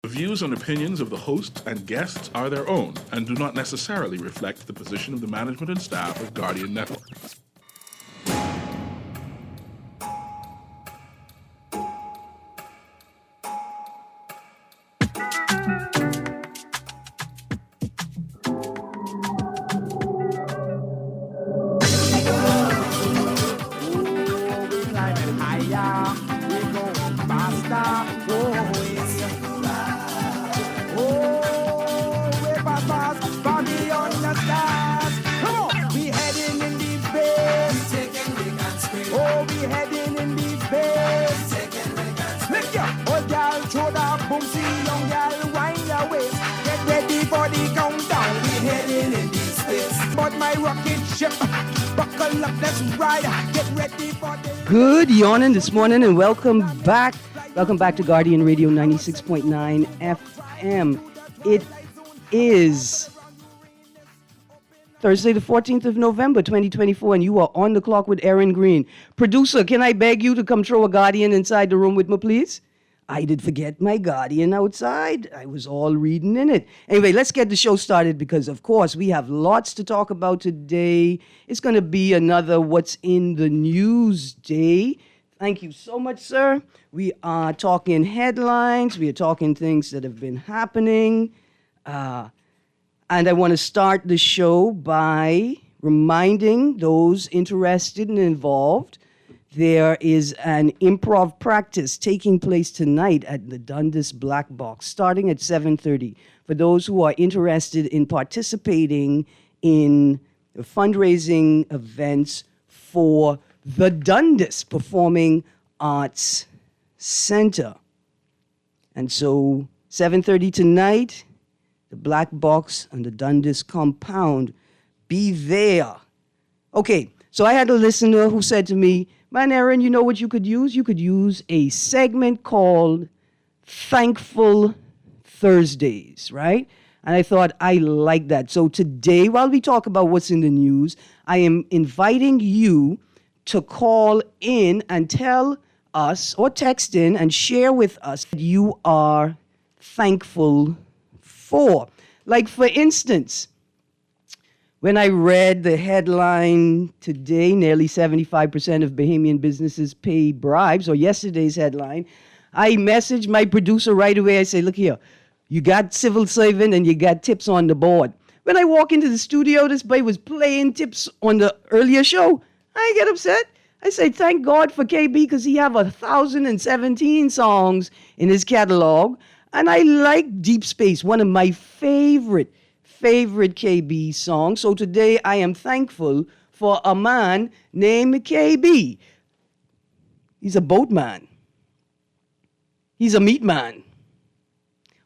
The views and opinions of the host and guests are their own and do not necessarily reflect the position of the management and staff of Guardian Network. Good morning this morning and welcome back. Welcome back to Guardian Radio 96.9 FM. It is Thursday the 14th of November 2024 and you are on the clock with Erin Greene. Producer, can I beg you to come throw a Guardian inside the room with me, please? I did forget my Guardian outside. I was all reading in it. Anyway, let's get the show started because, of course, we have lots to talk about today. It's going to be another What's in the News day. Thank you so much, sir. We are talking headlines. We are talking things that have been happening. And I want to start the show by reminding those interested and involved there is an improv practice taking place tonight at the Dundas Black Box, starting at 7:30. For those who are interested in participating in the fundraising events for the Dundas Performing Arts Center. And so 7:30 tonight, the Black Box on the Dundas compound. Be there. Okay, so I had a listener who said to me, man, Erin, you know what you could use? You could use a segment called Thankful Thursdays, right? And I thought, I like that. So today, while we talk about what's in the news, I am inviting you to call in and tell us or text in and share with us what you are thankful for. Like, for instance, when I read the headline today, nearly 75% of Bahamian businesses pay bribes, or yesterday's headline, I messaged my producer right away. I say, look here, you got civil servant and you got tips on the board. When I walk into the studio, this boy was playing tips on the earlier show. I get upset. I say, thank God for KB because he have 1,017 songs in his catalog. And I like Deep Space, one of my favorite KB songs. So today I am thankful for a man named KB. He's a boatman. He's a meat man.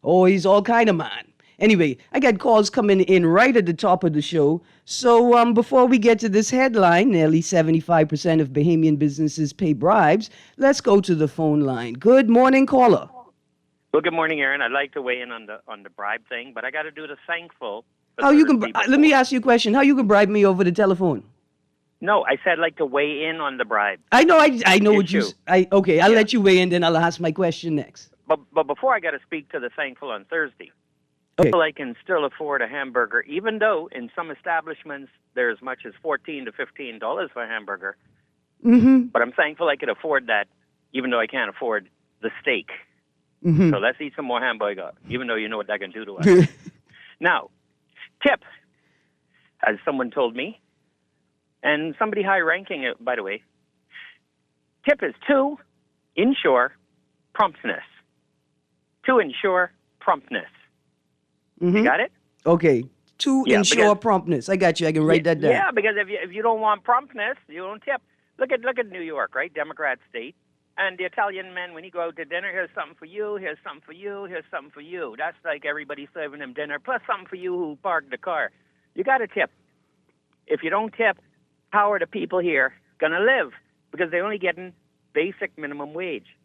Oh, he's all kind of man. Anyway, I got calls coming in right at the top of the show. So before we get to this headline, nearly 75% of Bahamian businesses pay bribes, let's go to the phone line. Good morning, caller. Well, good morning, Erin. I'd like to weigh in on the bribe thing, but I got to do the thankful. How you can? Let me ask you a question. How you can bribe me over the telephone? No, I said I'd like to weigh in on the bribe. I know. I know what you. Okay, I'll let you weigh in, then I'll ask my question next. But before I got to speak to the thankful on Thursday. Okay. I can still afford a hamburger, even though in some establishments they're as much as $14 to $15 for a hamburger. Mm-hmm. But I'm thankful I could afford that, even though I can't afford the steak. Mm-hmm. So let's eat some more hamburger, even though you know what that can do to us. Now, tip, as someone told me, and somebody high-ranking, by the way, tip is to ensure promptness. To ensure promptness. Mm-hmm. You got it? Okay. To ensure promptness. I got you. I can write that down. Yeah, because if you don't want promptness, you don't tip. Look at New York, right? Democrat state. And the Italian men, when you go out to dinner, here's something for you, here's something for you, here's something for you. That's like everybody serving them dinner, plus something for you who parked the car. You got to tip. If you don't tip, how are the people here going to live? Because they're only getting basic minimum wage.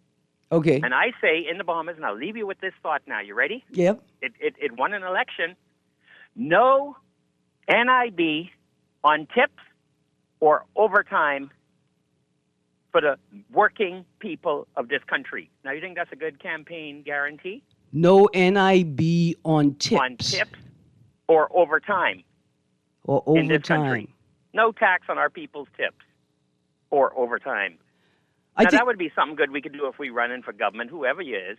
Okay. And I say in the Bahamas, and I'll leave you with this thought now. You ready? Yep. It won an election. No NIB on tips or overtime for the working people of this country. Now, you think that's a good campaign guarantee? No NIB on on tips tips or overtime or in this country. overtime. No tax on our people's tips or overtime. I Now, think that would be something good we could do if we run in for government, whoever you is.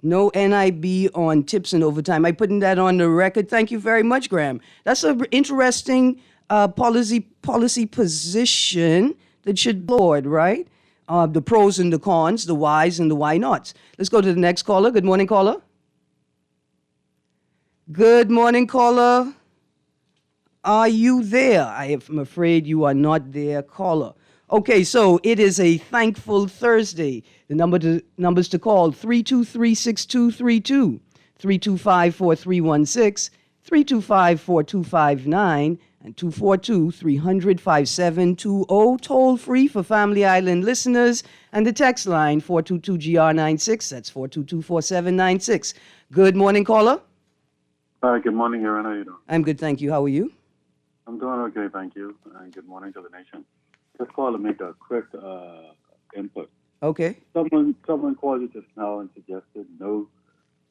no NIB on tips and overtime. I putting that on the record. Thank you very much, Graham. That's an interesting policy position that should be explored, right? The pros and the cons, the whys and the why nots. Let's go to the next caller. Good morning, caller. Good morning, caller. Are you there? I am afraid you are not there, caller. Okay, so it is a thankful Thursday. The numbers to call 323-6232, 325-4316, 325-4259, and 242-300-5720. Toll free for Family Island listeners, and the text line 422-GR96. That's 422-4796. Good morning, caller. Hi, good morning, Erin. How are you doing? I'm good, thank you. How are you? I'm doing okay, thank you. And good morning to the nation. Just call to make a quick input. Okay. Someone called you just now and suggested no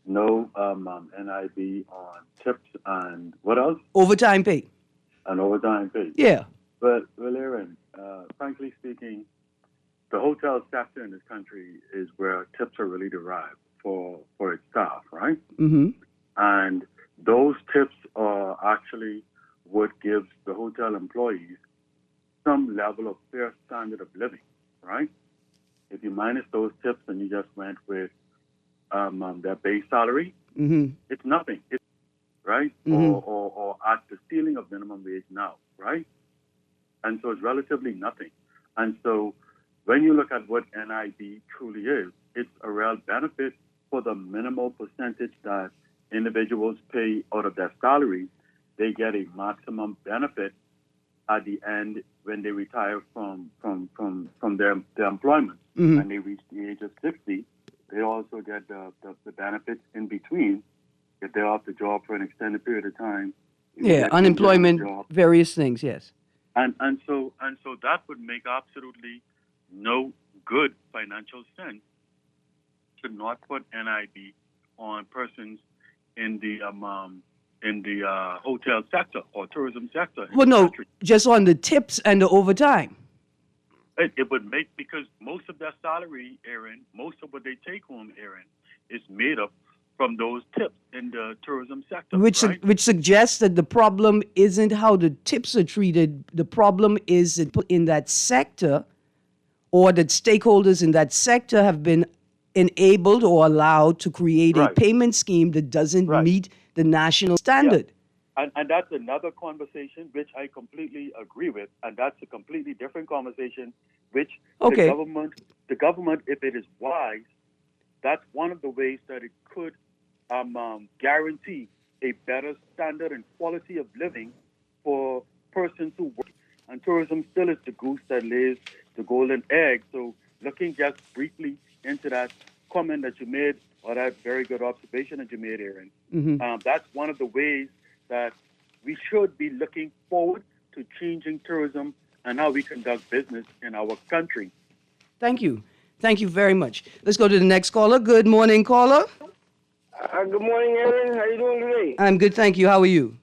NIB on tips and what else? Overtime pay. And overtime pay. Yeah. But well, Erin, frankly speaking, the hotel sector in this country is where tips are really derived for its staff, right? Mm-hmm. And those tips are actually what gives the hotel employees some level of fair standard of living, right? If you minus those tips and you just went with their base salary, Mm-hmm. it's nothing, right? Mhm. Or at the ceiling of minimum wage now, right? And so it's relatively nothing. And so when you look at what NIB truly is, it's a real benefit for the minimal percentage that individuals pay out of their salary. They get a maximum benefit at the end when they retire from their employment. Mhm. When they reach the age of 60, they also get the benefits in between. If they're off the job for an extended period of time. Yeah, unemployment, various things, yes. And so that would make absolutely no good financial sense to not put NIB on persons in the hotel sector or tourism sector. In Well, the no, country. just on the tips and the overtime. It would make, because most of their salary, Erin, most of what they take home, Erin, is made up from those tips in the tourism sector. Which right? which suggests that the problem isn't how the tips are treated. The problem is that in that sector, or that stakeholders in that sector have been enabled or allowed to create a Right. payment scheme that doesn't Right. meet the national standard. And that's another conversation which I completely agree with, and that's a completely different conversation which Okay. the government, if it is wise, that's one of the ways that it could guarantee a better standard and quality of living for persons who work. And tourism still is the goose that lays the golden egg. So looking just briefly into that comment that you made, or that very good observation that you made, Erin, that's one of the ways that we should be looking forward to changing tourism and how we conduct business in our country. Thank you. Thank you very much. Let's go to the next caller. Good morning, caller. Good morning, Erin. How you doing today? I'm good, thank you. How are you?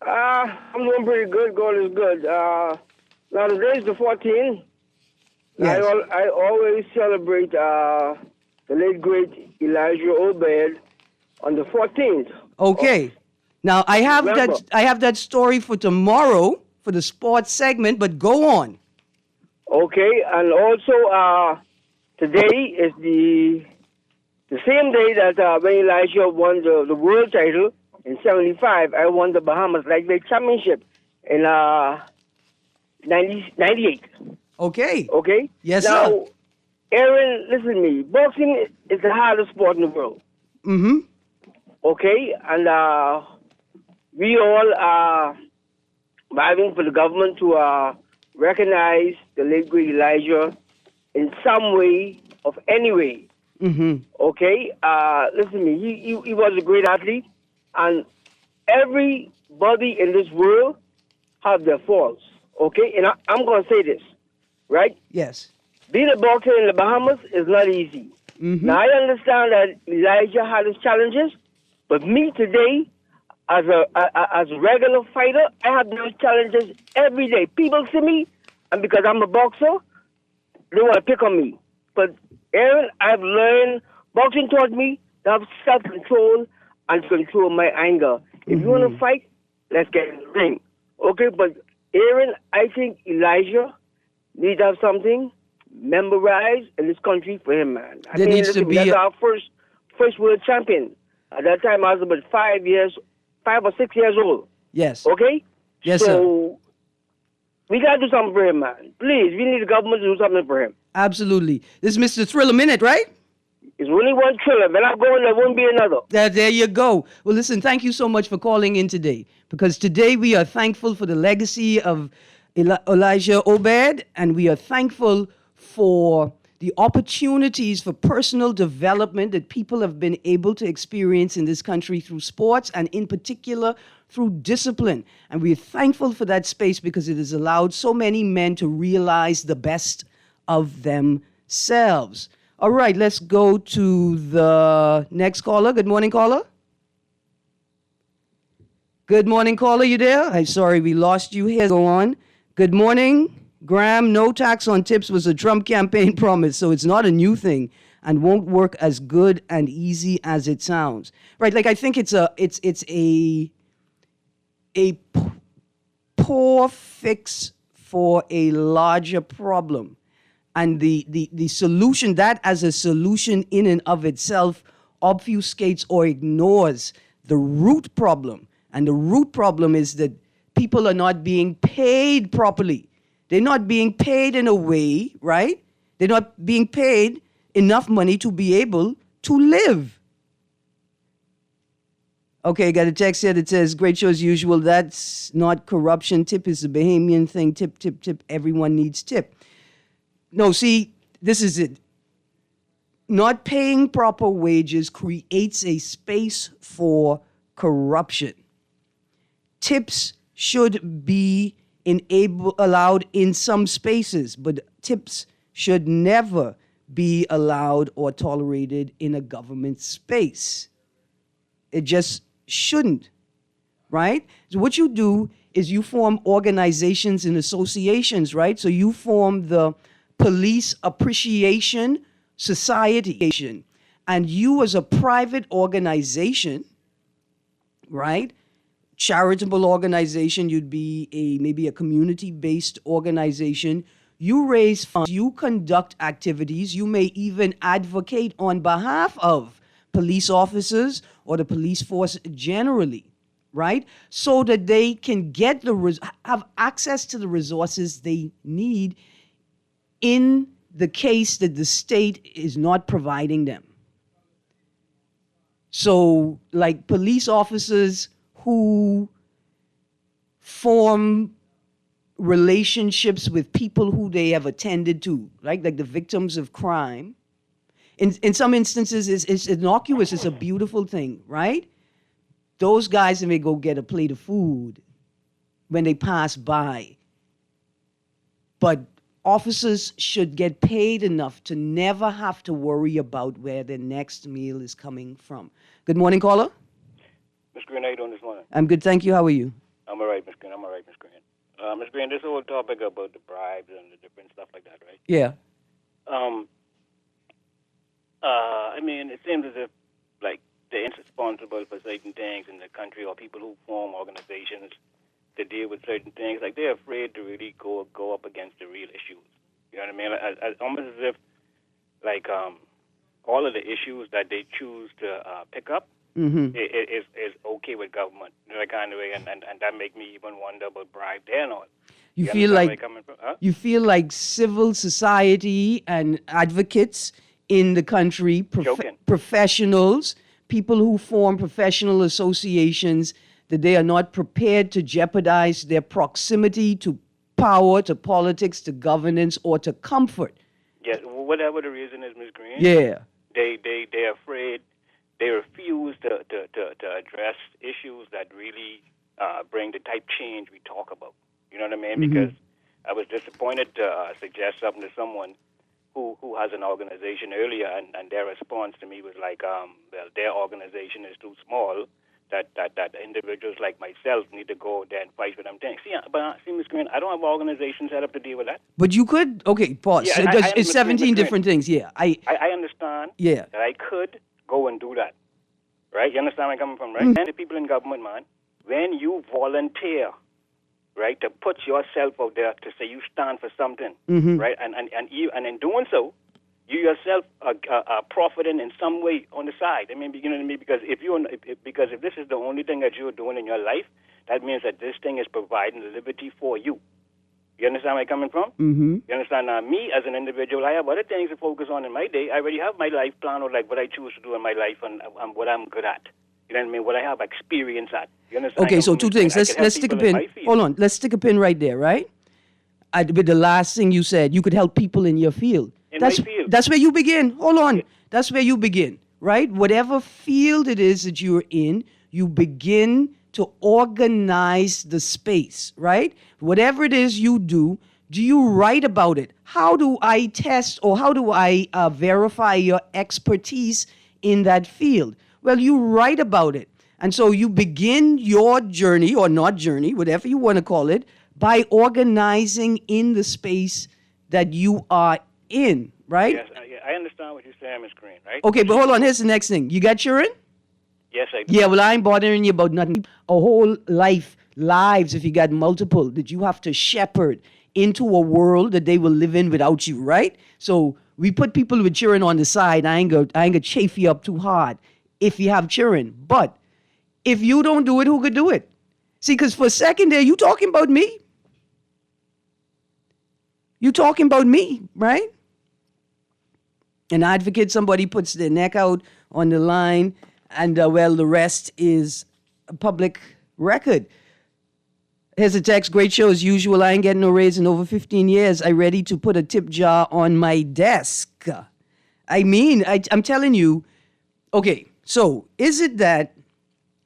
I'm doing pretty good. God is good. Now today's the 14th. Yes. I always celebrate the late great Elijah Obed on the 14th. Okay. Now I have Remember. that story for tomorrow for the sports segment, but go on. Okay, and also today is the same day that when Elijah won the world title in '75. I won the Bahamas Lightweight Championship in 98. Okay. Okay? Yes, now, sir. Erin, listen to me. Boxing is the hardest sport in the world. Mm-hmm. Okay? And we all are vying for the government to recognize the late great Elijah in some way, of any way. Mm-hmm. Okay? Listen to me. He was a great athlete, and everybody in this world have their faults. Okay? And I'm going to say this, right? Yes. Being a boxer in the Bahamas is not easy. Now, I understand that Elijah had his challenges, but me today, as a regular fighter, I have those challenges every day. People see me, and because I'm a boxer, they want to pick on me. But Erin, I've learned boxing taught me to have self-control and control my anger. If you want to fight, let's get in the ring. Okay, but Erin, I think Elijah needs to have something memorized in this country for him, man. There needs to be that's our first world champion. At that time, I was about 5 or 6 years old. Yes. Okay? Yes, sir. So, we got to do something for him, man. Please, we need the government to do something for him. Absolutely. This is Mr. Thriller Minute, right? It's only one thriller. When I go, there won't be another. There you go. Well, listen, thank you so much for calling in today, because today we are thankful for the legacy of Elijah Obed, and we are thankful for the opportunities for personal development that people have been able to experience in this country through sports, and in particular through discipline. And we're thankful for that space because it has allowed so many men to realize the best of themselves. All right, let's go to the next caller. Good morning, caller. Good morning, caller. You there? I'm sorry, we lost you here. Go on. Good morning. Graham, no tax on tips was a Trump campaign promise, so it's not a new thing and won't work as good and easy as it sounds. Right, like I think it's a poor fix for a larger problem. And the solution, that as a solution in and of itself, obfuscates or ignores the root problem. And the root problem is that people are not being paid properly. They're not being paid in a way, right? They're not being paid enough money to be able to live. Okay, got a text here that says, great show as usual. That's not corruption. Tip is a Bahamian thing. Tip, tip, tip. Everyone needs tip. No, see, this is it. Not paying proper wages creates a space for corruption. Tips should be allowed in some spaces, but tips should never be allowed or tolerated in a government space. It just shouldn't, right? So what you do is you form organizations and associations, right? So you form the Police Appreciation Society, and you as a private organization, right? Charitable organization, you'd be maybe a community-based organization. You raise funds, you conduct activities, you may even advocate on behalf of police officers or the police force generally, right? So that they can have access to the resources they need in the case that the state is not providing them. So, like police officers who form relationships with people who they have attended to, right? Like the victims of crime. In some instances, it's innocuous. It's a beautiful thing, right? Those guys may go get a plate of food when they pass by. But officers should get paid enough to never have to worry about where their next meal is coming from. Good morning, caller. Ms. Greene, how you doing this morning? I'm good, thank you. How are you? I'm all right, Ms. Greene. Ms. Greene, this whole topic about the bribes and the different stuff like that, right? Yeah. I mean, it seems as if, like, they're responsible for certain things in the country, or people who form organizations to deal with certain things. Like, they're afraid to really go up against the real issues. You know what I mean? Almost as if, like, all of the issues that they choose to pick up is okay with government, you know, that kind of way, and that make me even wonder about bribe there and all. You feel like you feel like civil society and advocates in the country, professionals, people who form professional associations, that they are not prepared to jeopardize their proximity to power, to politics, to governance, or to comfort. Yeah, whatever the reason is, Ms. Greene. Yeah. They're afraid. They refuse to address issues that really bring the type change we talk about. You know what I mean? Because I was disappointed to suggest something to someone who has an organization earlier, and their response to me was like, well, their organization is too small. That individuals like myself need to go there and fight for them things. See, Ms. Greene, I don't have an organization set up to deal with that. But you could, okay, pause. Yeah, I It's 17 different things, yeah. I understand Yeah. that I could go and do that, right? You understand where I'm coming from, right? And the people in government, man, when you volunteer, right, to put yourself out there to say you stand for something, right, and in doing so, you yourself are profiting in some way on the side. I mean, you know what I mean? Because if this is the only thing that you're doing in your life, that means that this thing is providing liberty for you. You understand where I'm coming from? Mm-hmm. You understand? Me as an individual, I have other things to focus on in my day. I already have my life plan, or like what I choose to do in my life, and what I'm good at. You know what I mean? What I have experience at. You understand? Okay, so two things. Let's stick a pin. Hold on. Let's stick a pin right there, right? With the last thing you said, you could help people in your field. My field. That's where you begin. Hold on. That's where you begin, right? Whatever field it is that you're in, you begin to organize the space, right? Whatever it is you do you write about it? How do I test, or how do I verify your expertise in that field? Well, you write about it. And so you begin your journey, or not journey, whatever you want to call it, by organizing in the space that you are in, right? Yes, I understand what you're saying, Ms. Greene, right? Okay, but hold on. Here's the next thing. You got children? Yes, I do. Yeah, well, I ain't bothering you about nothing. A whole lives, if you got multiple, that you have to shepherd into a world that they will live in without you, right? So we put people with children on the side. I ain't gonna chafe you up too hard if you have children. But if you don't do it, who could do it? See, because for a second there, you talking about me. You talking about me, right? An advocate, somebody puts their neck out on the line, and well, the rest is a public record. Here's a text. Great show as usual. I ain't getting no raise in over 15 years. I ready to put a tip jar on my desk. I mean, I'm telling you. Okay, so is it that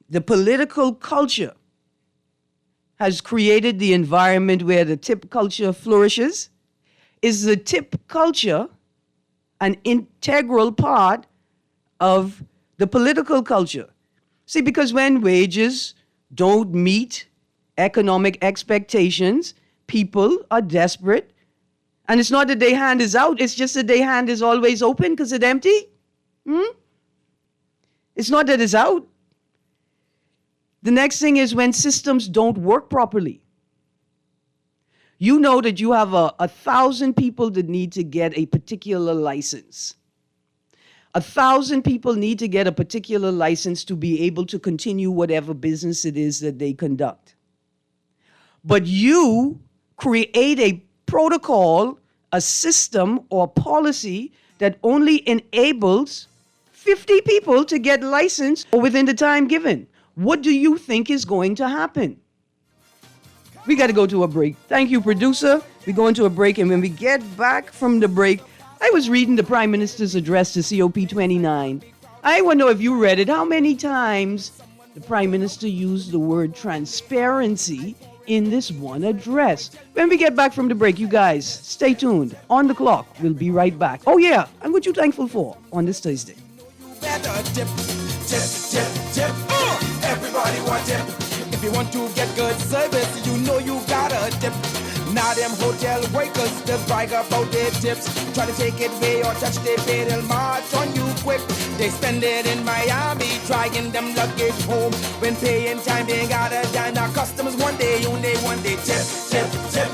the political culture has created the environment where the tip culture flourishes? Is the tip culture an integral part of the political culture? See, because when wages don't meet economic expectations, people are desperate. And it's not that their hand is out, it's just that their hand is always open because it's empty. It's not that it's out. The next thing is when systems don't work properly. You know that you have 1,000 people that need to get a particular license. 1,000 people need to get a particular license to be able to continue whatever business it is that they conduct. But you create a protocol, a system, or policy that only enables 50 people to get licensed within the time given. What do you think is going to happen? We got to go to a break. Thank you, producer. We go into a break, and when we get back from the break, I was reading the Prime Minister's address to COP29. I want to know if you read it. How many times the Prime Minister used the word transparency in this one address? When we get back from the break, you guys, stay tuned. On the clock, we'll be right back. Oh, yeah, and what you thankful for on this Thursday? Everybody want tip. If you want to get good service, you know you gotta tip. Now them hotel workers just brag about their tips. Try to take it away or touch their pay, they'll march on you quick. They spend it in Miami, trying them luggage home. When paying time, they ain't got a dime. Now customers one day, only one day tip, tip, tip.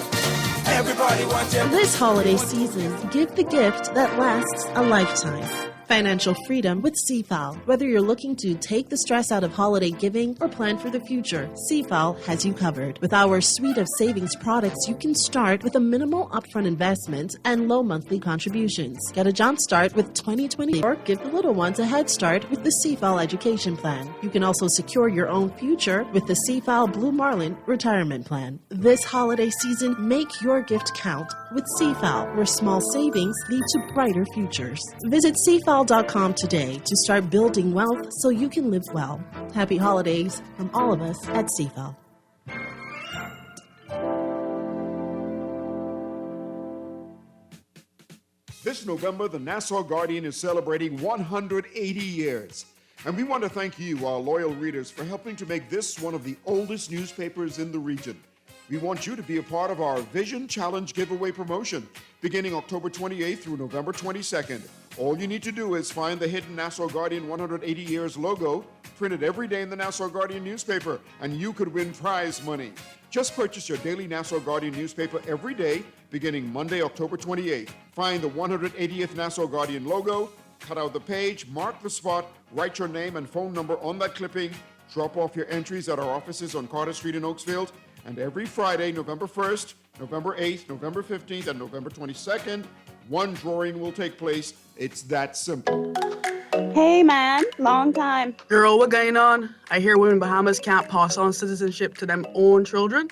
Everybody wants tip. This holiday season, give the gift that lasts a lifetime. Financial freedom with CFAL. Whether you're looking to take the stress out of holiday giving or plan for the future, CFAL has you covered. With our suite of savings products, you can start with a minimal upfront investment and low monthly contributions. Get a jump start with 2020 or give the little ones a head start with the CFAL education plan. You can also secure your own future with the CFAL Blue Marlin retirement plan. This holiday season, make your gift count with CFAL, where small savings lead to brighter futures. Visit CFAL.com today to start building wealth so you can live well. Happy holidays from all of us at CFAL. The This November, the Nassau Guardian is celebrating 180 years. And we want to thank you, our loyal readers, for helping to make this one of the oldest newspapers in the region. We want you to be a part of our Vision Challenge giveaway promotion beginning October 28th through November 22nd. All you need to do is find the hidden Nassau Guardian 180 Years logo printed every day in the Nassau Guardian newspaper, and you could win prize money. Just purchase your daily Nassau Guardian newspaper every day beginning Monday, October 28th. Find the 180th Nassau Guardian logo, cut out the page, mark the spot, write your name and phone number on that clipping, drop off your entries at our offices on Carter Street in Oakesfield, and every Friday, November 1st, November 8th, November 15th, and November 22nd, one drawing will take place. It's that simple. Hey, man. Long time. Girl, what going on? I hear women in Bahamas can't pass on citizenship to them own children.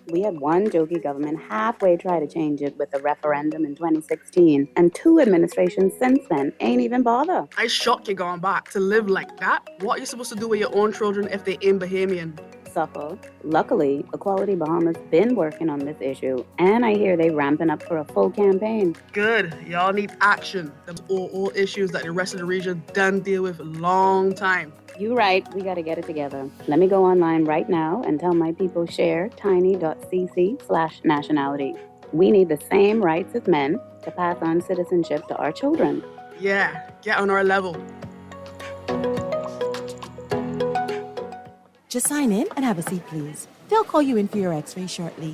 We had one jokey government halfway try to change it with a referendum in 2016, and 2 administrations since then ain't even bother. I shocked you going back to live like that. What are you supposed to do with your own children if they ain't Bahamian? Suffer. Luckily, Equality Bahamas been working on this issue, and I hear they ramping up for a full campaign. Good. Y'all need action. Them all issues that the rest of the region done deal with a long time. You right. We gotta get it together. Let me go online right now and tell my people share tiny.cc/nationality. We need the same rights as men to pass on citizenship to our children. Yeah, get on our level. Just sign in and have a seat, please. They'll call you in for your x-ray shortly.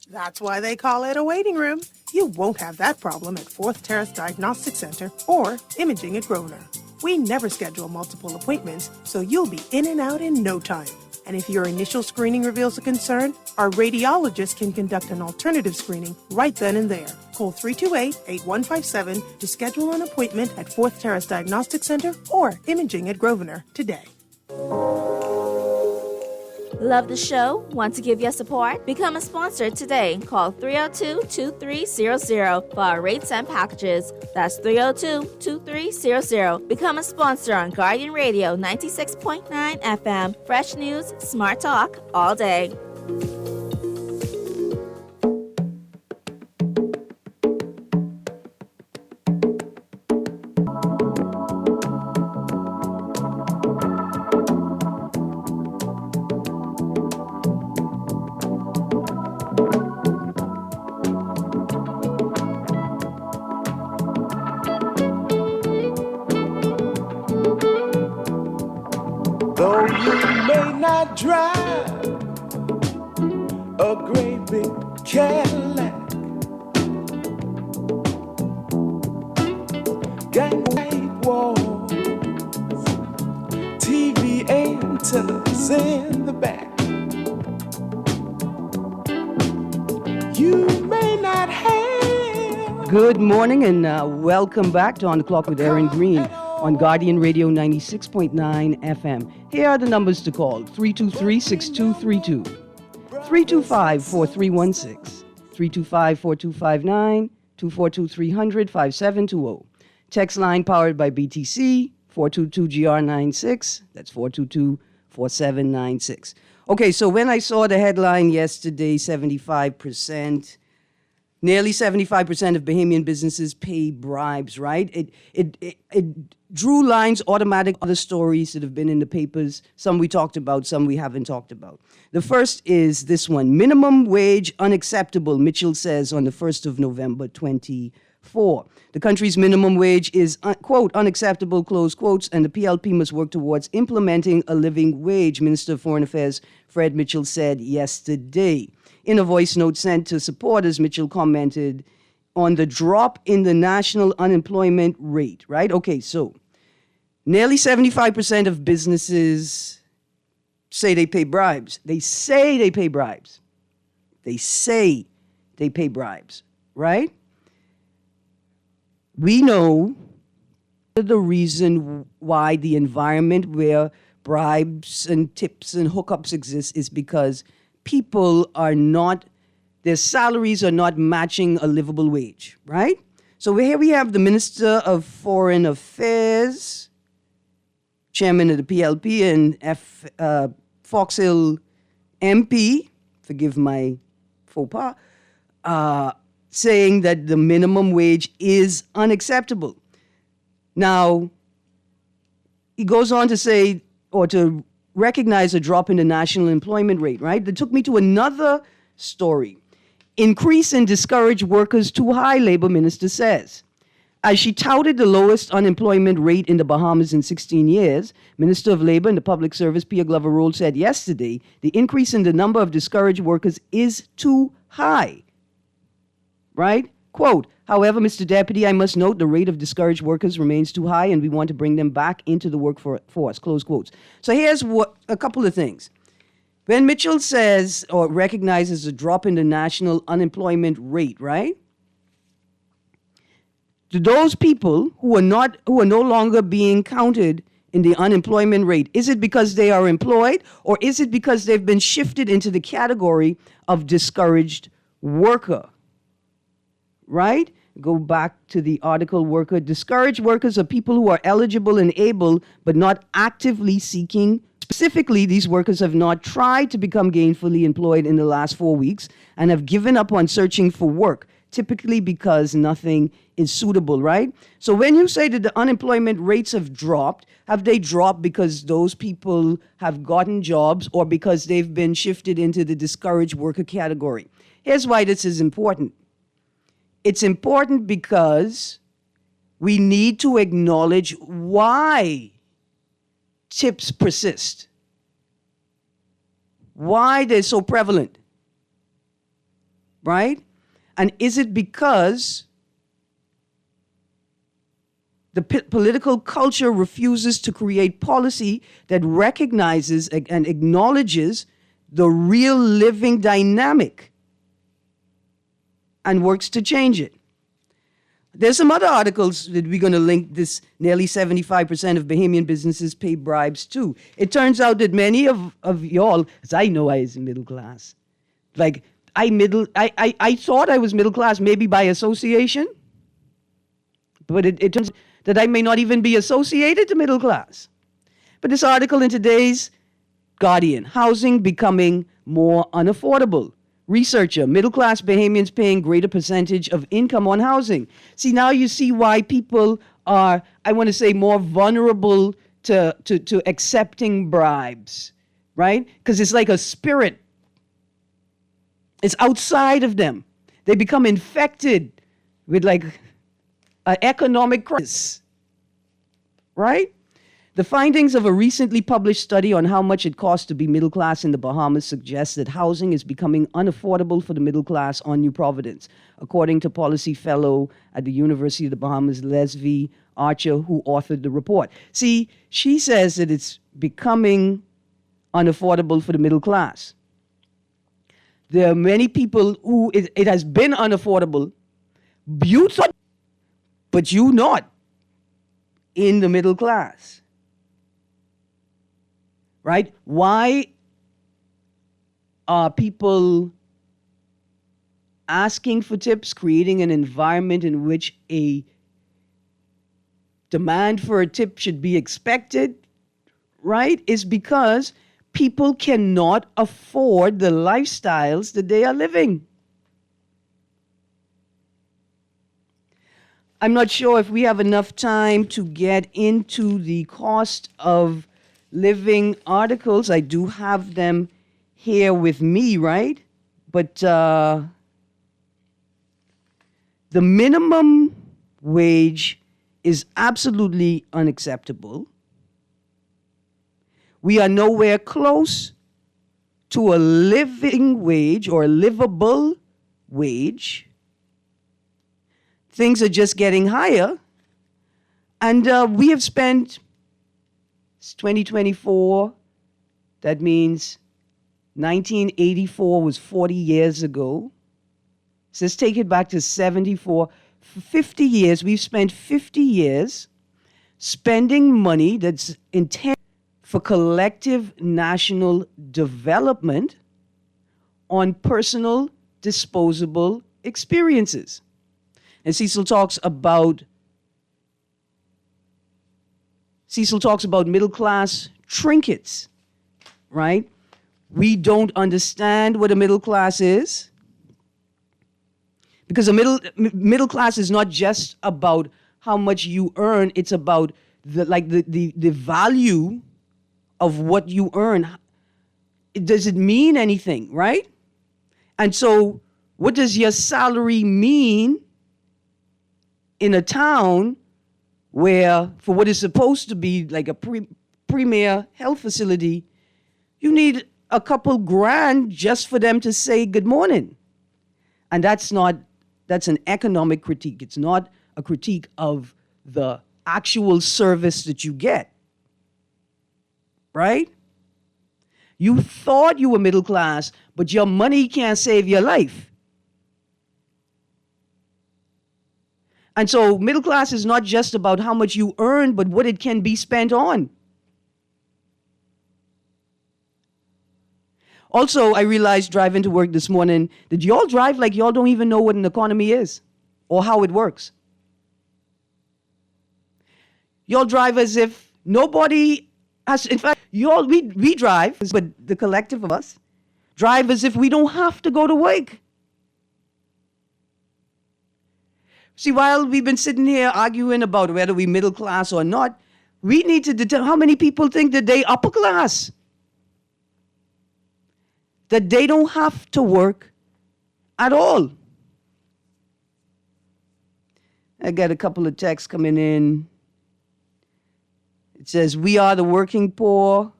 That's why they call it a waiting room. You won't have that problem at 4th Terrace Diagnostic Center or Imaging at Grosvenor. We never schedule multiple appointments, so you'll be in and out in no time. And if your initial screening reveals a concern, our radiologist can conduct an alternative screening right then and there. Call 328-8157 to schedule an appointment at 4th Terrace Diagnostic Center or Imaging at Grosvenor today. Love the show? Want to give your support? Become a sponsor today. Call 302-2300 for our rates and packages. That's 302-2300. Become a sponsor on Guardian Radio 96.9 FM. Fresh news, smart talk, all day. Though you may not drive a great big Cadillac, got white walls, TV antennas in the back. You may not have. Good morning and welcome back to On the Clock with Erin Greene on Guardian Radio 96.9 FM. Here are the numbers to call: 323-6232, 325-4316, 325-4259, 242-300-5720. Text line powered by BTC, 422-GR96. That's 422-4796. Okay, so when I saw the headline yesterday, nearly 75% of Bahamian businesses pay bribes, right? It drew lines automatic other stories that have been in the papers. Some we talked about, some we haven't talked about. The first is this one: minimum wage unacceptable, Mitchell says on the 1st of November 24. The country's minimum wage is, quote, unacceptable, close quotes, and the PLP must work towards implementing a living wage, Minister of Foreign Affairs Fred Mitchell said yesterday. In a voice note sent to supporters, Mitchell commented on the drop in the national unemployment rate, right? Okay, so nearly 75% of businesses say they pay bribes. They say they pay bribes. They say they pay bribes, right? We know the reason why the environment where bribes and tips and hookups exist is because people are not, their salaries are not matching a livable wage, right? So here we have the Minister of Foreign Affairs, Chairman of the PLP, and Fox Hill MP, forgive my faux pas, saying that the minimum wage is unacceptable. Now, he goes on to say, or to recognize a drop in the national employment rate, right? That took me to another story. Increase in discouraged workers too high, Labor Minister says. As she touted the lowest unemployment rate in the Bahamas in 16 years, Minister of Labor and the Public Service Pia Glover-Roll said yesterday the increase in the number of discouraged workers is too high. Right? Quote, however, Mr. Deputy, I must note the rate of discouraged workers remains too high and we want to bring them back into the workforce, close quotes. So here's a couple of things. When Mitchell says or recognizes a drop in the national unemployment rate, right? To those people who are no longer being counted in the unemployment rate, is it because they are employed or is it because they've been shifted into the category of discouraged worker? Right? Go back to the article worker. Discouraged workers are people who are eligible and able but not actively seeking. Specifically, these workers have not tried to become gainfully employed in the last 4 weeks and have given up on searching for work, typically because nothing is suitable, right? So when you say that the unemployment rates have they dropped because those people have gotten jobs or because they've been shifted into the discouraged worker category? Here's why this is important. It's important because we need to acknowledge why tips persist, why they're so prevalent, right? And is it because the political culture refuses to create policy that recognizes and acknowledges the real living dynamic and works to change it? There's some other articles that we're going to link this nearly 75% of Bahamian businesses pay bribes to. It turns out that many of y'all, as I know I was middle class, like I thought I was middle class maybe by association, but it turns out that I may not even be associated to middle class. But this article in today's Guardian, housing becoming more unaffordable. Researcher, middle-class Bahamians paying greater percentage of income on housing. See, now you see why people are, I want to say, more vulnerable to accepting bribes, right? Because it's like a spirit. It's outside of them. They become infected with like an economic crisis, right? The findings of a recently published study on how much it costs to be middle class in the Bahamas suggests that housing is becoming unaffordable for the middle class on New Providence, according to policy fellow at the University of the Bahamas, Leslie Archer, who authored the report. See, she says that it's becoming unaffordable for the middle class. There are many people who it has been unaffordable, you thought, but you not in the middle class. Right? Why are people asking for tips, creating an environment in which a demand for a tip should be expected, right? Is because people cannot afford the lifestyles that they are living. I'm not sure if we have enough time to get into the cost of living articles. I do have them here with me, right? But the minimum wage is absolutely unacceptable. We are nowhere close to a living wage or a livable wage. Things are just getting higher. And we have spent, it's 2024, that means 1984 was 40 years ago. So let's take it back to 74. For 50 years, we've spent 50 years spending money that's intended for collective national development on personal disposable experiences. And Cecil talks about middle-class trinkets, right? We don't understand what a middle class is Because middle class is not just about how much you earn, it's about the value of what you earn. Does it mean anything, right? And so what does your salary mean in a town where, for what is supposed to be like a premier health facility, you need a couple grand just for them to say good morning? And that's an economic critique. It's not a critique of the actual service that you get, right? You thought you were middle class, but your money can't save your life. And so middle class is not just about how much you earn, but what it can be spent on. Also, I realized driving to work this morning that y'all drive like y'all don't even know what an economy is or how it works. Y'all drive as if nobody has, in fact, we drive, but the collective of us drive as if we don't have to go to work. See, while we've been sitting here arguing about whether we're middle class or not, we need to determine how many people think that they upper class. That they don't have to work at all. I got a couple of texts coming in. It says, we are the working poor.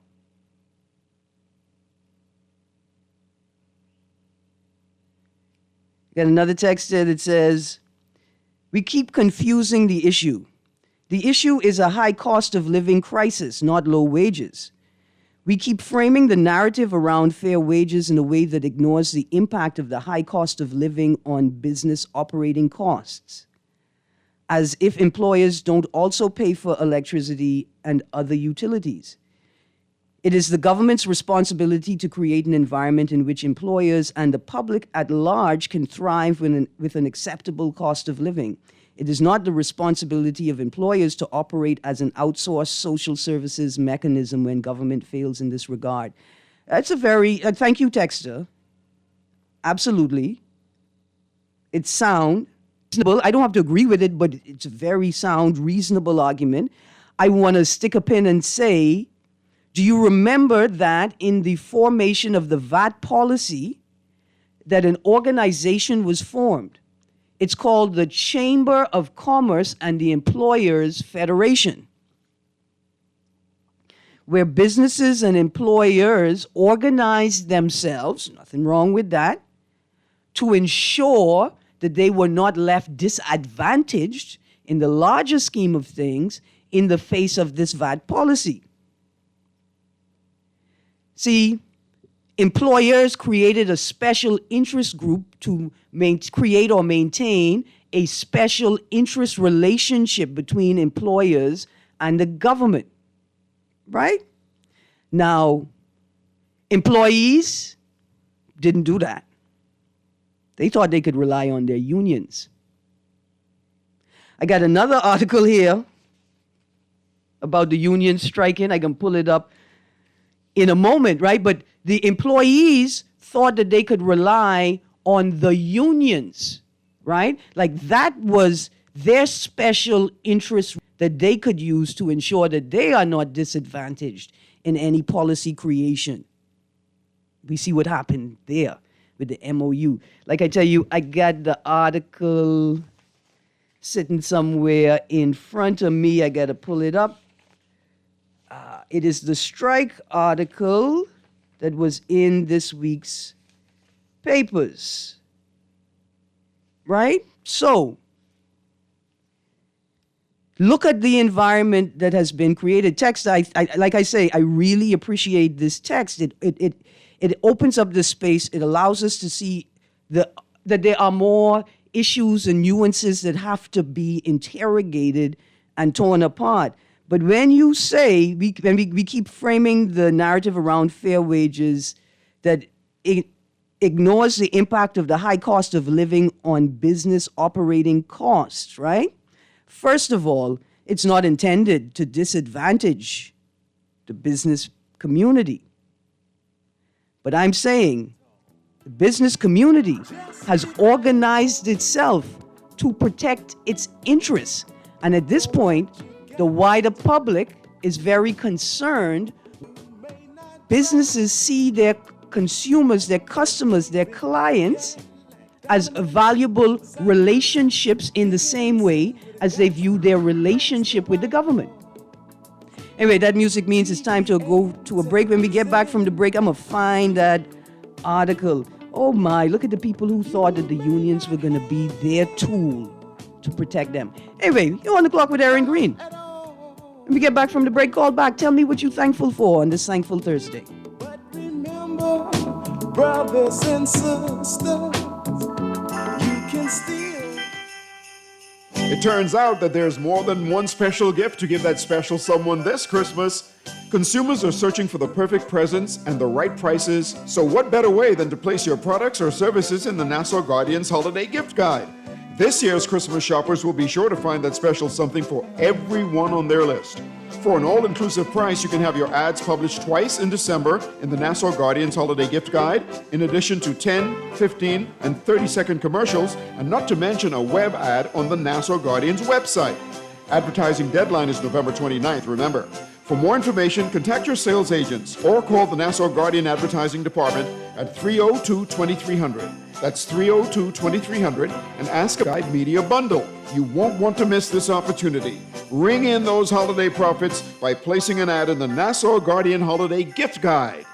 Got another text there that says, we keep confusing the issue. The issue is a high cost of living crisis, not low wages. We keep framing the narrative around fair wages in a way that ignores the impact of the high cost of living on business operating costs, as if employers don't also pay for electricity and other utilities. It is the government's responsibility to create an environment in which employers and the public at large can thrive with an acceptable cost of living. It is not the responsibility of employers to operate as an outsourced social services mechanism when government fails in this regard. That's a very, thank you, Texter. Absolutely. It's sound, reasonable. I don't have to agree with it, but it's a very sound, reasonable argument. I want to stick a pin and say, do you remember that in the formation of the VAT policy, that an organization was formed? It's called the Chamber of Commerce and the Employers Federation, where businesses and employers organized themselves, nothing wrong with that, to ensure that they were not left disadvantaged in the larger scheme of things in the face of this VAT policy. See, employers created a special interest group to create or maintain a special interest relationship between employers and the government, right? Now, employees didn't do that. They thought they could rely on their unions. I got another article here about the union striking. I can pull it up in a moment, right? But the employees thought that they could rely on the unions, right? Like that was their special interest that they could use to ensure that they are not disadvantaged in any policy creation. We see what happened there with the MOU. Like I tell you, I got the article sitting somewhere in front of me. I got to pull it up. It is the strike article that was in this week's papers, right? So, look at the environment that has been created. Text, like I say, I really appreciate this text. It opens up the space. It allows us to see that there are more issues and nuances that have to be interrogated and torn apart. But when you say, we keep framing the narrative around fair wages that it ignores the impact of the high cost of living on business operating costs, right? First of all, it's not intended to disadvantage the business community. But I'm saying The business community has organized itself to protect its interests. And at this point, the wider public is very concerned. Businesses see their consumers, their customers, their clients as valuable relationships in the same way as they view their relationship with the government. Anyway, that music means it's time to go to a break. When we get back from the break, I'm going to find that article. Oh my, look at the people who thought that the unions were going to be their tool to protect them. Anyway, you're on the clock with Erin Greene. When we get back from the break, call back. Tell me what you're thankful for on this Thankful Thursday. Remember, brothers and sisters, you can still. It turns out that there's more than one special gift to give that special someone this Christmas. Consumers are searching for the perfect presents and the right prices, so what better way than to place your products or services in the Nassau Guardian's Holiday Gift Guide? This year's Christmas shoppers will be sure to find that special something for everyone on their list. For an all-inclusive price, you can have your ads published twice in December in the Nassau Guardian's Holiday Gift Guide, in addition to 10, 15, and 30-second commercials, and not to mention a web ad on the Nassau Guardian's website. Advertising deadline is November 29th, remember. For more information, contact your sales agents or call the Nassau Guardian Advertising Department at 302-2300. That's 302-2300 and ask about Guide Media Bundle. You won't want to miss this opportunity. Ring in those holiday profits by placing an ad in the Nassau Guardian Holiday Gift Guide.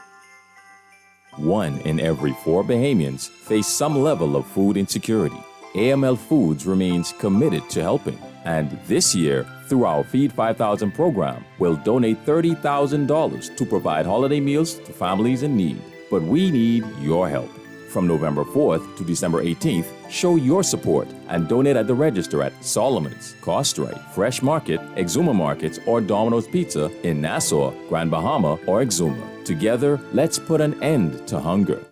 1 in every 4 Bahamians face some level of food insecurity. AML Foods remains committed to helping. And this year, through our Feed 5000 program, we'll donate $30,000 to provide holiday meals to families in need. But we need your help. From November 4th to December 18th, show your support and donate at the register at Solomon's, Cost Right, Fresh Market, Exuma Markets, or Domino's Pizza in Nassau, Grand Bahama, or Exuma. Together, let's put an end to hunger.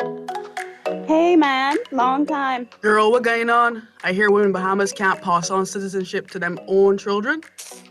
Hey, man, long time. Girl, what going on? I hear women in Bahamas can't pass on citizenship to them own children.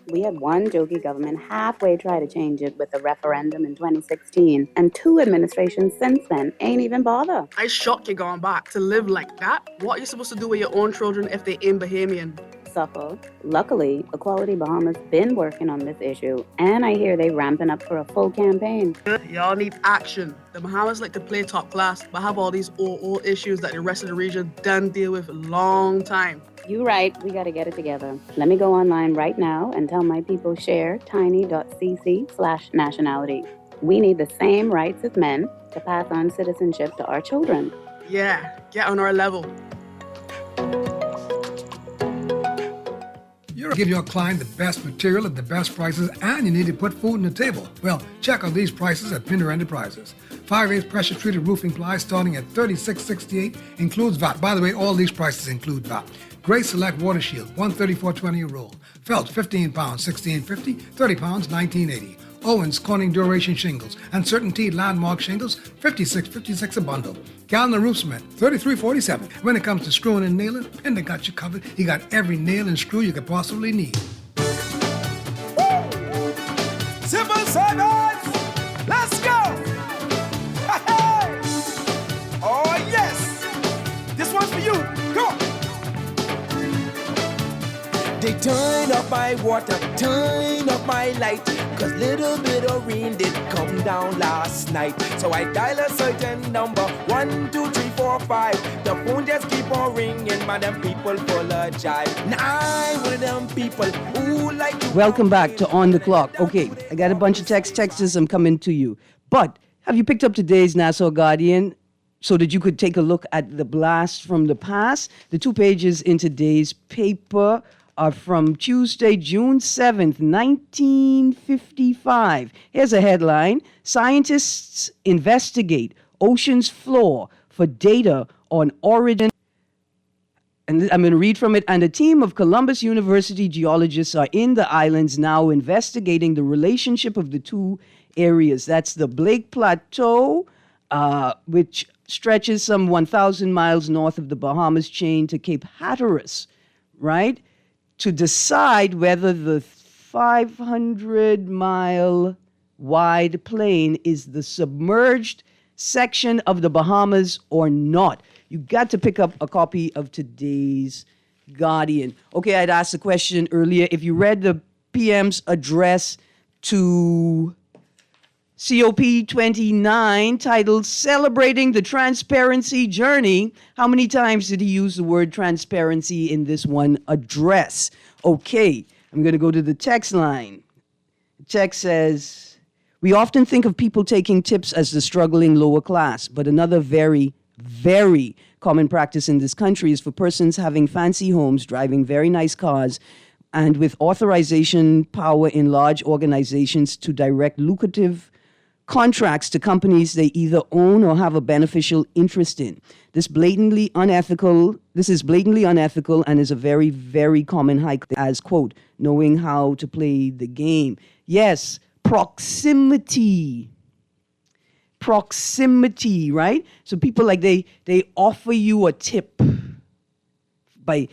We had one jokey government halfway try to change it with a referendum in 2016, and 2 administrations since then ain't even bother. I shocked you going back to live like that. What are you supposed to do with your own children if they ain't Bahamian? Suffer. Luckily, Equality Bahamas been working on this issue, and I hear they ramping up for a full campaign. Y'all need action. The Bahamas like to play top class, but have all these old issues that the rest of the region done deal with a long time. You right, we gotta get it together. Let me go online right now and tell my people share tiny.cc/nationality. We need the same rights as men to pass on citizenship to our children. Yeah, get on our level. You give your client the best material at the best prices, and you need to put food on the table. Well, check out these prices at Pinder Enterprises. 5/8 pressure-treated roofing ply starting at $36.68, includes VAT. By the way, all these prices include VAT. Great Select Water Shield, $134.20 a roll. Felt, £15, $16.50, £30, $19.80. Owens Corning Duration Shingles and Certainty Landmark Shingles, $56.56 a bundle. Gallon Roof Cement, $33.47. When it comes to screwing and nailing, Pinder got you covered. He got every nail and screw you could possibly need. Civil servants, let's go! Hey! Oh yes, this one's for you. Come on. They turn up my water, turn up my light, 'cause little bit of rain did come down last night. So I dial a certain number, 1, 2, 3, 4, 5. The phone just keep on ringing, man, them people full of jive. Now I'm one of them people who like to... Welcome back to On the Clock. Okay, I got a bunch of texts. I'm coming to you. But have you picked up today's Nassau Guardian so that you could take a look at the blast from the past? The 2 pages in today's paper are from Tuesday, June 7th, 1955. Here's a headline. Scientists investigate ocean's floor for data on origin. And I'm going to read from it. And a team of Columbus University geologists are in the islands now investigating the relationship of the 2 areas. That's the Blake Plateau, which stretches some 1,000 miles north of the Bahamas chain to Cape Hatteras, right? To decide whether the 500-mile wide plain is the submerged section of the Bahamas or not? You got to pick up a copy of today's Guardian. Okay, I'd asked the question earlier. If you read the PM's address to COP29 titled Celebrating the Transparency Journey, how many times did he use the word transparency in this one address? Okay, I'm going to go to the text line. The text says, we often think of people taking tips as the struggling lower class, but another very, very common practice in this country is for persons having fancy homes, driving very nice cars, and with authorization power in large organizations to direct lucrative contracts to companies they either own or have a beneficial interest in. This is blatantly unethical and is a very, very common hike as, quote, knowing how to play the game. Yes, proximity, right? So people they offer you a tip with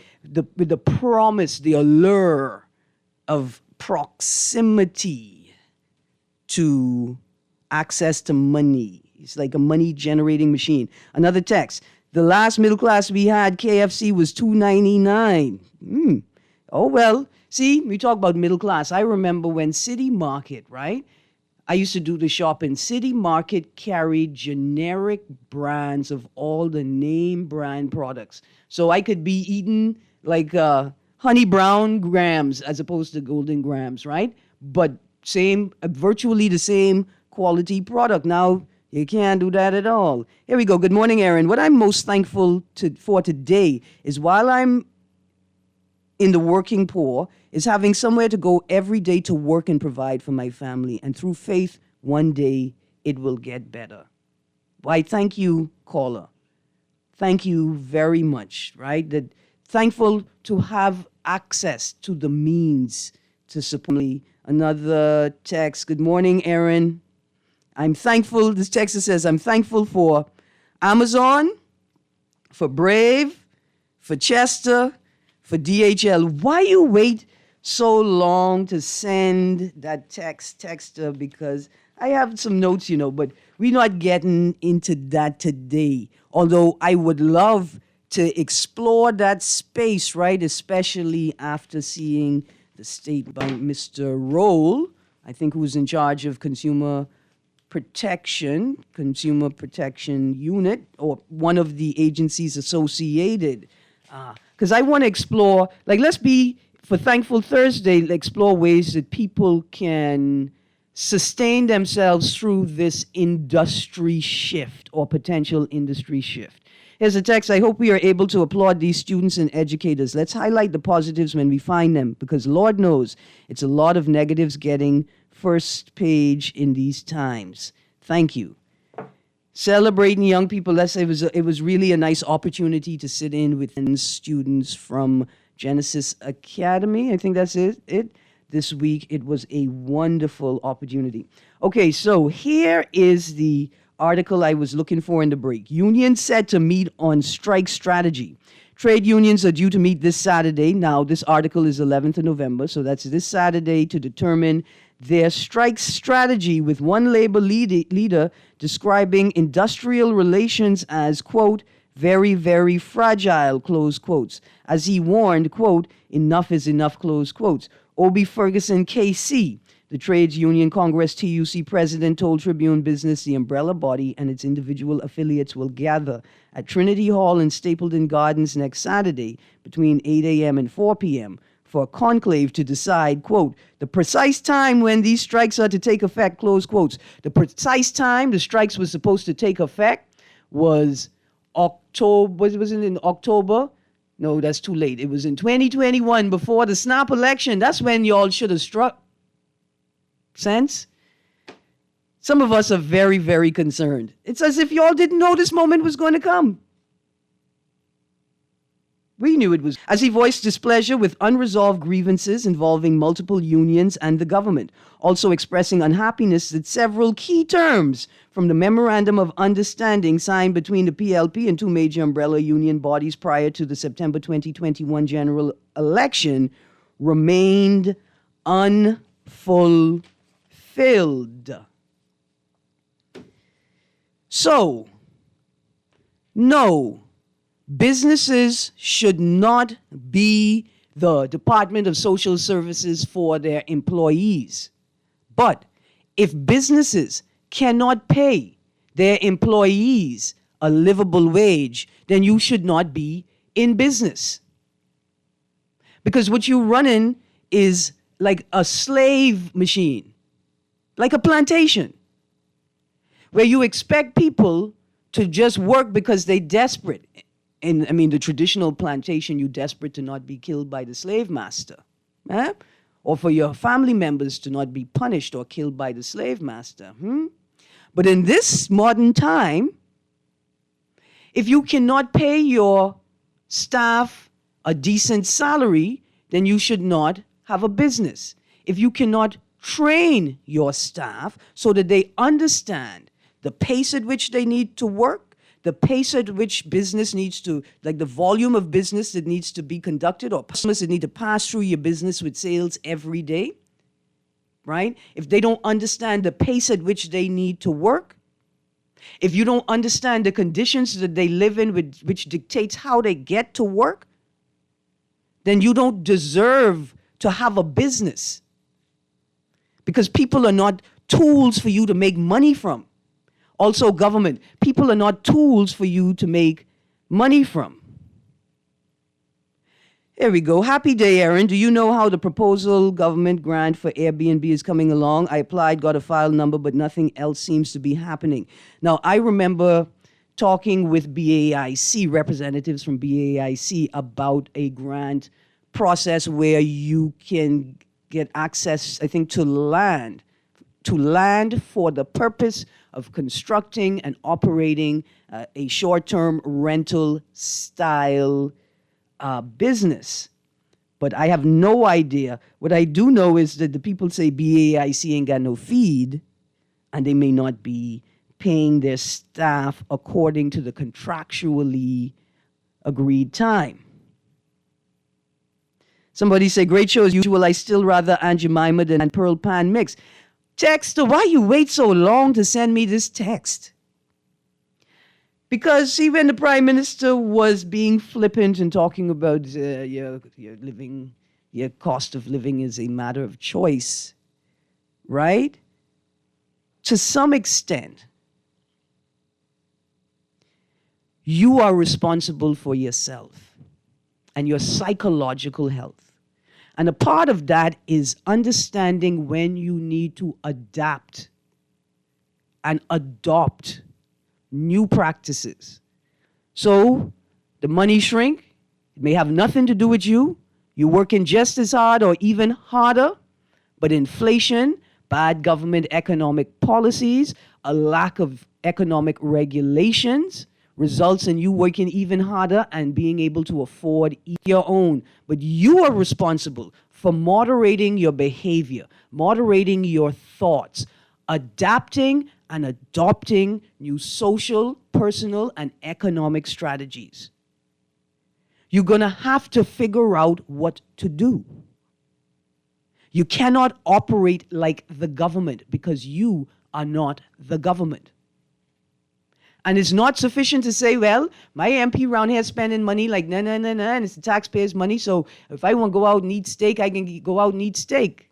the promise, the allure of proximity to access to money. It's like a money generating machine. Another text. The last middle class we had, KFC, was $2.99. Oh, well, see, we talk about middle class. I remember when City Market, right? I used to do the shopping. City Market carried generic brands of all the name brand products. So I could be eating like honey brown grams as opposed to golden grams, right? But virtually the same quality product. Now, you can't do that at all. Here we go. Good morning, Erin. What I'm most thankful for today is while I'm in the working poor, is having somewhere to go every day to work and provide for my family. And through faith, one day it will get better. Why, thank you, caller. Thank you very much, right? Thankful to have access to the means to support me. Another text. Good morning, Erin. I'm thankful, this text says, I'm thankful for Amazon, for Brave, for Chester, for DHL. Why you wait so long to send that texter? Because I have some notes, but we're not getting into that today. Although I would love to explore that space, right? Especially after seeing the state by Mr. Roll, I think who's in charge of Consumer Protection Unit, or one of the agencies associated. Because I want to explore, let's be, for Thankful Thursday, explore ways that people can sustain themselves through this industry shift or potential industry shift. Here's a text. I hope we are able to applaud these students and educators. Let's highlight the positives when we find them, because Lord knows it's a lot of negatives getting first page in these times. Thank you. Celebrating young people. It was really a nice opportunity to sit in with students from Genesis Academy. I think that's it. This week, it was a wonderful opportunity. Okay, so here is the article I was looking for in the break. Unions set to meet on strike strategy. Trade unions are due to meet this Saturday. Now, this article is 11th of November, so that's this Saturday, to determine their strike strategy, with one labor leader describing industrial relations as, quote, very, very fragile, close quotes. As he warned, quote, enough is enough, close quotes. Obie Ferguson, KC, the Trades Union Congress TUC president, told Tribune Business the umbrella body and its individual affiliates will gather at Trinity Hall in Stapleton Gardens next Saturday between 8 a.m. and 4 p.m. for a conclave to decide, quote, the precise time when these strikes are to take effect, close quotes. The precise time the strikes were supposed to take effect was October. Was it in October? No, that's too late. It was in 2021 before the snap election. That's when y'all should have struck. Sense? Some of us are very, very concerned. It's as if y'all didn't know this moment was going to come. We knew it was. As he voiced displeasure with unresolved grievances involving multiple unions and the government, also expressing unhappiness that several key terms from the Memorandum of Understanding signed between the PLP and two major umbrella union bodies prior to the September 2021 general election remained unfulfilled. So, no, businesses should not be the Department of Social Services for their employees. But if businesses cannot pay their employees a livable wage, then you should not be in business. Because what you're running is like a slave machine, like a plantation, where you expect people to just work because they're desperate. And I mean, the traditional plantation, you're desperate to not be killed by the slave master, or for your family members to not be punished or killed by the slave master. But in this modern time, if you cannot pay your staff a decent salary, then you should not have a business. If you cannot train your staff so that they understand the pace at which they need to work, the pace at which business needs to, like the volume of business that needs to be conducted, or customers that need to pass through your business with sales every day, right? If they don't understand the pace at which they need to work, if you don't understand the conditions that they live in, which dictates how they get to work, then you don't deserve to have a business. Because people are not tools for you to make money from. Also, government, people are not tools for you to make money from. Here we go. Happy day, Erin. Do you know how the proposal government grant for Airbnb is coming along? I applied, got a file number, but nothing else seems to be happening. Now, I remember talking with BAIC, representatives from BAIC, about a grant process where you can get access, I think, to land for the purpose of constructing and operating a short-term rental style business. But I have no idea. What I do know is that the people say BAIC ain't got no feed, and they may not be paying their staff according to the contractually agreed time. Somebody say, great show as usual. I still rather Aunt Jemima than Pearl Pan mix. Texter, why you wait so long to send me this text? Because see, when the Prime Minister was being flippant and talking about your living, your cost of living is a matter of choice, right? To some extent, you are responsible for yourself and your psychological health. And a part of that is understanding when you need to adapt and adopt new practices. So the money shrink, it may have nothing to do with you. You're working just as hard or even harder, but inflation, bad government economic policies, a lack of economic regulations results in you working even harder and being able to afford your own. But you are responsible for moderating your behavior, moderating your thoughts, adapting and adopting new social, personal, and economic strategies. You're going to have to figure out what to do. You cannot operate like the government because you are not the government. And it's not sufficient to say, well, my MP around here is spending money like no, and it's the taxpayers' money, so if I want to go out and eat steak, I can go out and eat steak.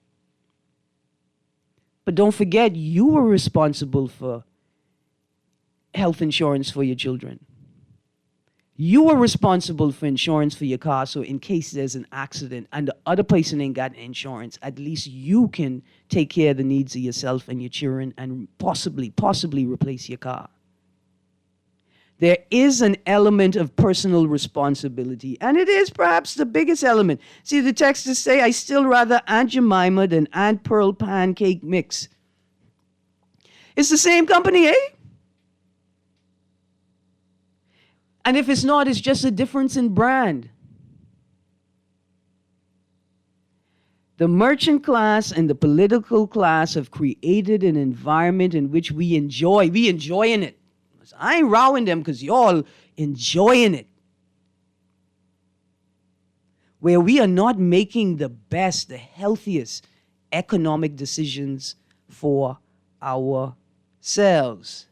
But don't forget, you are responsible for health insurance for your children. You are responsible for insurance for your car, so in case there's an accident and the other person ain't got insurance, at least you can take care of the needs of yourself and your children and possibly replace your car. There is an element of personal responsibility, and it is perhaps the biggest element. See, the texters say, I still rather Aunt Jemima than Aunt Pearl pancake mix. It's the same company, eh? And if it's not, it's just a difference in brand. The merchant class and the political class have created an environment in which we enjoying it. I ain't rowing them because y'all enjoying it. Where we are not making the best, the healthiest economic decisions for ourselves.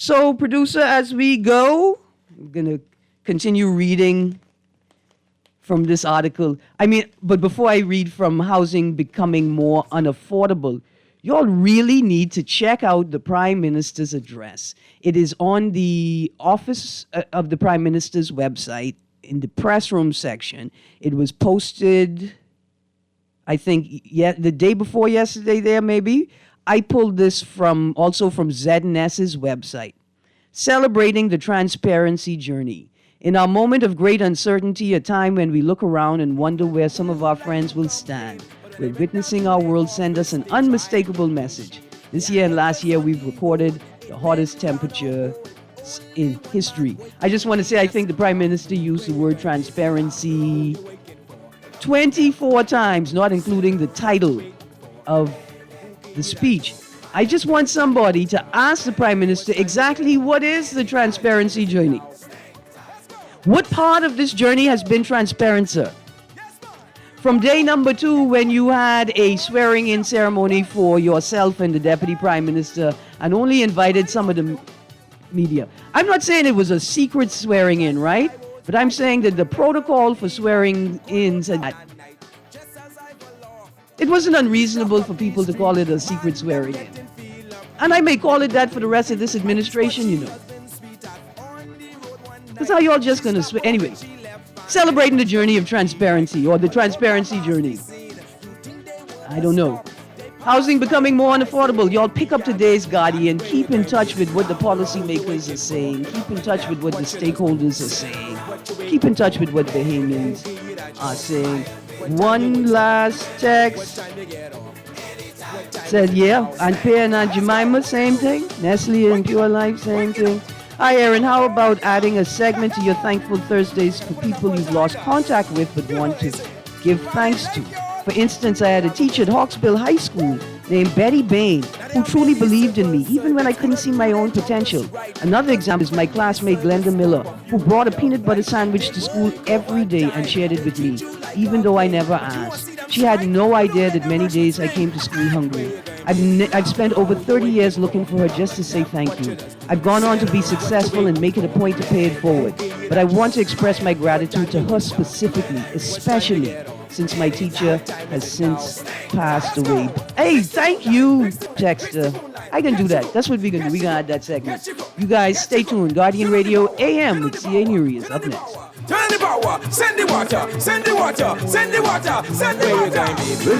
So, producer, as we go, I'm going to continue reading from this article. But before I read from Housing Becoming More Unaffordable, y'all really need to check out the Prime Minister's address. It is on the Office of the Prime Minister's website in the press room section. It was posted, I think, the day before yesterday there, maybe. I pulled this also from ZNS's website. Celebrating the transparency journey. In our moment of great uncertainty, a time when we look around and wonder where some of our friends will stand, we're witnessing our world send us an unmistakable message. This year and last year, we've recorded the hottest temperature in history. I just want to say, I think the Prime Minister used the word transparency 24 times, not including the title of the speech. I just want somebody to ask the Prime Minister exactly what is the transparency journey. What part of this journey has been transparent, sir? From day number 2, when you had a swearing-in ceremony for yourself and the Deputy Prime Minister and only invited some of the media. I'm not saying it was a secret swearing-in, right? But I'm saying that the protocol for swearing-in said that it wasn't unreasonable for people to call it a secret swearing-in. And I may call it that for the rest of this administration, you know. Because how y'all just going to swear? Anyway, celebrating the journey of transparency or the transparency journey. I don't know. Housing becoming more unaffordable. Y'all pick up today's Guardian. Keep in touch with what the policymakers are saying. Keep in touch with what the stakeholders are saying. Keep in touch with what Bahamians are saying. One last text said, yeah, Aunt Pia and Aunt Jemima, same thing. Nestle and Pure Life, same thing. Hi, Erin. How about adding a segment to your Thankful Thursdays for people you've lost contact with but want to give thanks to? For instance, I had a teacher at Hawksbill High School named Betty Bain who truly believed in me, even when I couldn't see my own potential. Another example is my classmate Glenda Miller, who brought a peanut butter sandwich to school every day and shared it with me, even though I never asked. She had no idea that many days I came to school hungry. I've spent over 30 years looking for her just to say thank you. I've gone on to be successful and make it a point to pay it forward. But I want to express my gratitude to her specifically, especially since my teacher has since passed away. Hey, thank you, Texter. I can do that. That's what we're going to do. We're going to add that segment. You guys stay tuned. Guardian Radio AM with C.A. Nuri is up next. Turn the power, send the water, send the water, send the water, send the water. This is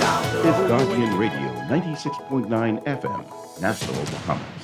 Guardian Radio, 96.9 FM, Nassau, Bahamas.